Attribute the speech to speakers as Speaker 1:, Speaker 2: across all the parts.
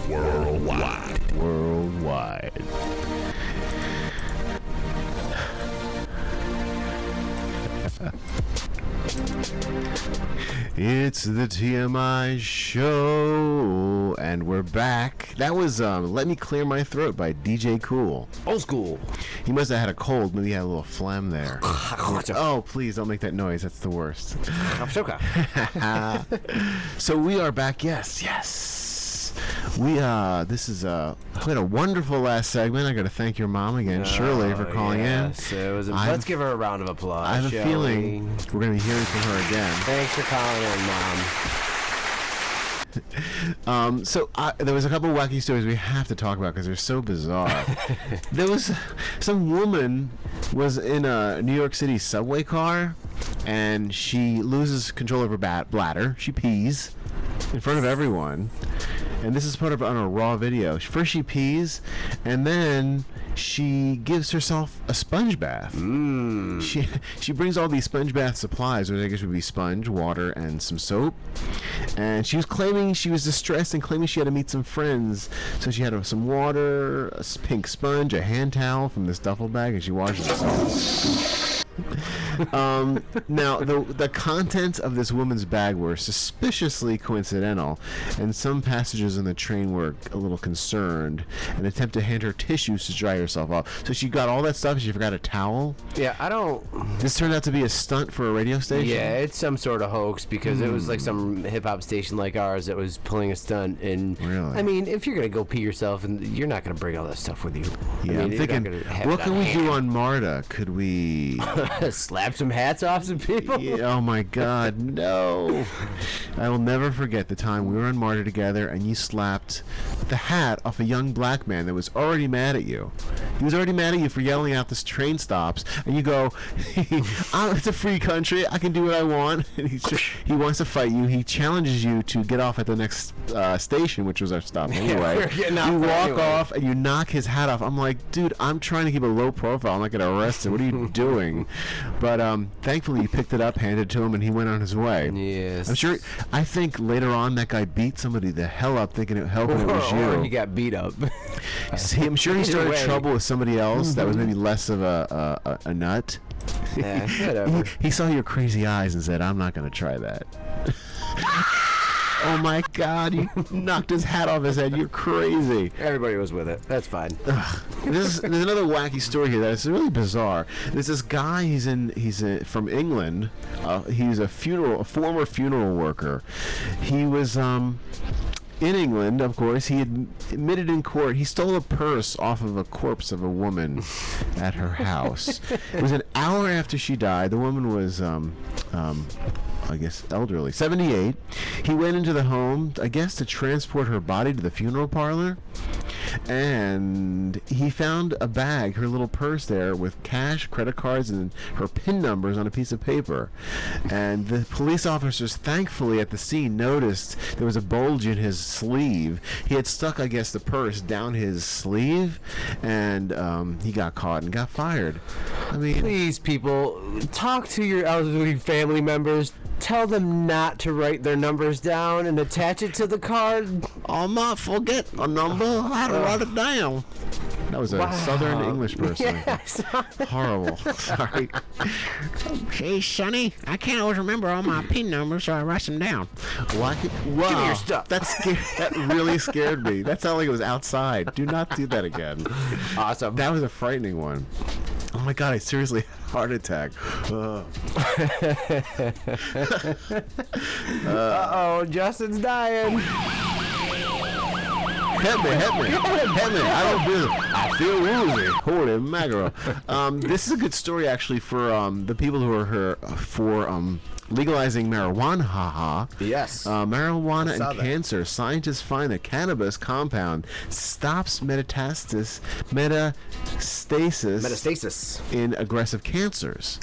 Speaker 1: Worldwide.
Speaker 2: Worldwide. It's the TMI show, and we're back. That was Let Me Clear My Throat by DJ Cool.
Speaker 3: Old school.
Speaker 2: He must have had a cold. Maybe he had a little phlegm there. Oh, please don't make that noise. That's the worst. So we are back. Yes. We had a wonderful last segment. I got to thank your mom again, Shirley, for calling in.
Speaker 3: Let's give her a round of applause.
Speaker 2: I have a feeling we're going to be hearing from her again.
Speaker 3: Thanks for calling in, Mom.
Speaker 2: There was a couple of wacky stories we have to talk about because they're so bizarre. There was some woman was in a New York City subway car, and she loses control of her bladder. She pees in front of everyone. And this is put up on a raw video. First she pees, and then she gives herself a sponge bath. She brings all these sponge bath supplies, which I guess would be sponge, water, and some soap. And she was claiming she was distressed and claiming she had to meet some friends. So she had some water, a pink sponge, a hand towel from this duffel bag, and she washes herself. Now the contents of this woman's bag were suspiciously coincidental, and some passengers in the train were a little concerned and attempt to hand her tissues to dry herself off. So she got all that stuff and she forgot a towel.
Speaker 3: Yeah,
Speaker 2: This turned out to be a stunt for a radio station.
Speaker 3: Yeah, it's some sort of hoax because it was like some hip hop station like ours that was pulling a stunt. And
Speaker 2: really?
Speaker 3: I mean, if you're gonna go pee yourself, and you're not gonna bring all that stuff with you.
Speaker 2: Yeah, I'm thinking, what can we do on MARTA? Could we
Speaker 3: slap some hats off some people?
Speaker 2: Yeah, oh my God, no! I will never forget the time we were on MARTA together, and you slapped the hat off a young black man that was already mad at you. He was already mad at you for yelling out this train stops, and you go, "It's a free country. I can do what I want." And he wants to fight you. He challenges you to get off at the next station, which was our stop anyway. You walk off and you knock his hat off. I'm like, dude, I'm trying to keep a low profile. I'm not getting arrested. What are you doing? But thankfully, you picked it up, handed it to him, and he went on his way.
Speaker 3: Yes.
Speaker 2: I think later on that guy beat somebody the hell up, thinking it was you.
Speaker 3: Or he got beat up.
Speaker 2: See, I'm sure he started trouble with somebody else that was maybe less of a nut.
Speaker 3: Yeah, whatever.
Speaker 2: He saw your crazy eyes and said, "I'm not going to try that." Oh my God, you knocked his hat off his head. You're crazy.
Speaker 3: Everybody was with it. That's fine.
Speaker 2: There's another wacky story here that's really bizarre. There's this guy, he's from England. He's a former funeral worker. He was in England, of course. He admitted in court he stole a purse off of a corpse of a woman at her house. It was an hour after she died. The woman was I guess elderly, 78. He went into the home, I guess, to transport her body to the funeral parlor, and he found a bag, her little purse there, with cash, credit cards, and her PIN numbers on a piece of paper. And the police officers, thankfully, at the scene noticed there was a bulge in his sleeve. He had stuck, I guess, the purse down his sleeve, and he got caught and got fired. I mean,
Speaker 3: please, people, talk to your elderly family members. Tell them not to write their numbers down and attach it to the card.
Speaker 2: I'll not forget a number. I write it down. That was a Southern English person.
Speaker 3: Yes.
Speaker 2: Horrible. Sorry. Hey, Sonny, I can't always remember all my PIN numbers, so I write them down. What? Wow.
Speaker 3: Give me your stuff.
Speaker 2: That really scared me. That sounded like it was outside. Do not do that again.
Speaker 3: Awesome.
Speaker 2: That was a frightening one. Oh my God, I seriously had a heart attack.
Speaker 3: Uh-oh, Justin's dying.
Speaker 2: Hit me. I feel woozy. Holy mackerel. This is a good story, actually, for the people who are here for legalizing marijuana.
Speaker 3: Yes.
Speaker 2: Marijuana and cancer. Scientists find that cannabis compound stops metastasis
Speaker 3: in
Speaker 2: in aggressive cancers.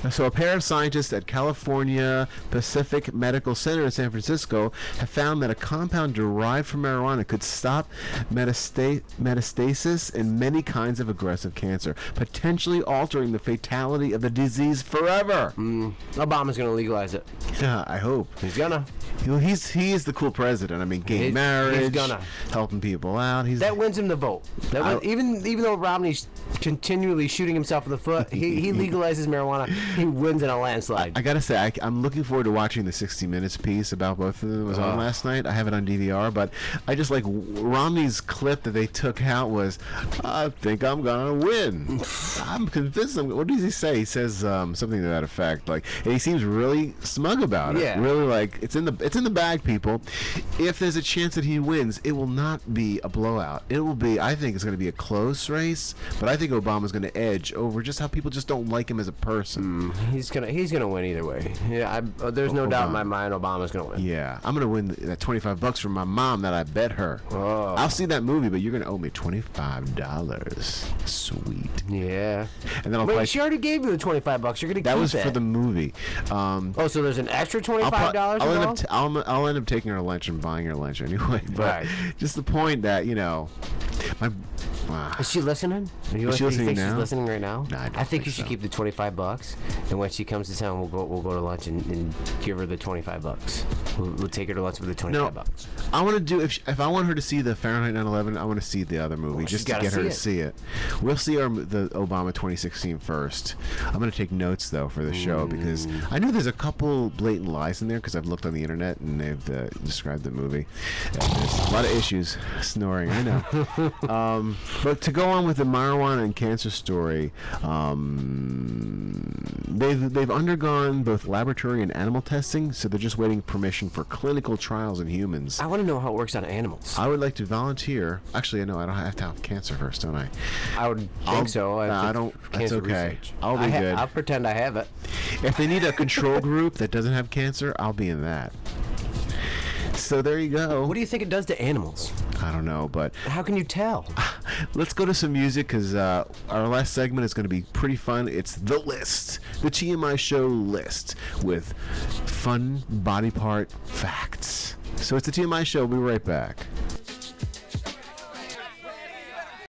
Speaker 2: So a pair of scientists at California Pacific Medical Center in San Francisco have found that a compound derived from marijuana could stop metastasis in many kinds of aggressive cancer, potentially altering the fatality of the disease forever.
Speaker 3: Obama's going to legalize it.
Speaker 2: Yeah, I hope.
Speaker 3: He's gonna.
Speaker 2: He is the cool president. I mean, gay marriage,
Speaker 3: he's gonna.
Speaker 2: helping people out.
Speaker 3: That wins him the vote. Even though Romney's continually shooting himself in the foot, he legalizes marijuana. He wins in a landslide.
Speaker 2: I gotta say, I'm looking forward to watching the 60 Minutes piece about both of them. It was on last night. I have it on DVR, but I just like Romney's clip that they took out was, I think I'm gonna win. I'm convinced. What does he say? He says something to that effect. Like, and he seems really smug about it.
Speaker 3: Yeah.
Speaker 2: Really like it's in the bag, people. If there's a chance that he wins, it will not be a blowout. It will be. I think it's going to be a close race, but I think Obama's going to edge over just how people just don't like him as a person.
Speaker 3: He's gonna win either way. Yeah, there's no doubt in my mind Obama's gonna win.
Speaker 2: Yeah, I'm gonna win that $25 from my mom that I bet her.
Speaker 3: Oh.
Speaker 2: I'll see that movie, but you're gonna owe me $25. Sweet.
Speaker 3: Yeah.
Speaker 2: And then I'll
Speaker 3: Wait, she already gave you the $25. You're gonna keep
Speaker 2: that was for the movie.
Speaker 3: So there's an extra $25 involved?
Speaker 2: I'll end up taking her to lunch and buying her lunch anyway. But just the point that
Speaker 3: is she listening?
Speaker 2: Is she listening now?
Speaker 3: She's listening right now?
Speaker 2: No,
Speaker 3: I think you should keep the $25, and when she comes to town, we'll go to lunch and give her the $25. We'll take her to lunch with the $25.
Speaker 2: I want to do if I want her to see the Fahrenheit 9/11, I want to see the other movie just to get her to see it. We'll see the Obama 2016 first. I'm going to take notes though for the show because I know there's a couple blatant lies in there because I've looked on the internet and they've described the movie. And there's a lot of issues. Snoring, I know. But to go on with the marijuana and cancer story, they've undergone both laboratory and animal testing, so they're just waiting permission for clinical trials in humans.
Speaker 3: I want to know how it works on animals.
Speaker 2: I would like to volunteer. Actually, no, I don't have to have cancer first, don't I?
Speaker 3: I would think so.
Speaker 2: I don't. That's okay.
Speaker 3: Research.
Speaker 2: I'll be good.
Speaker 3: I'll pretend I have it.
Speaker 2: If they need a control group that doesn't have cancer, I'll be in that. So there you go.
Speaker 3: What do you think it does to animals?
Speaker 2: I don't know, but
Speaker 3: how can you tell?
Speaker 2: Let's go to some music because our last segment is going to be pretty fun. It's The List, the TMI show list with fun body part facts. So it's the TMI show. We'll be right back.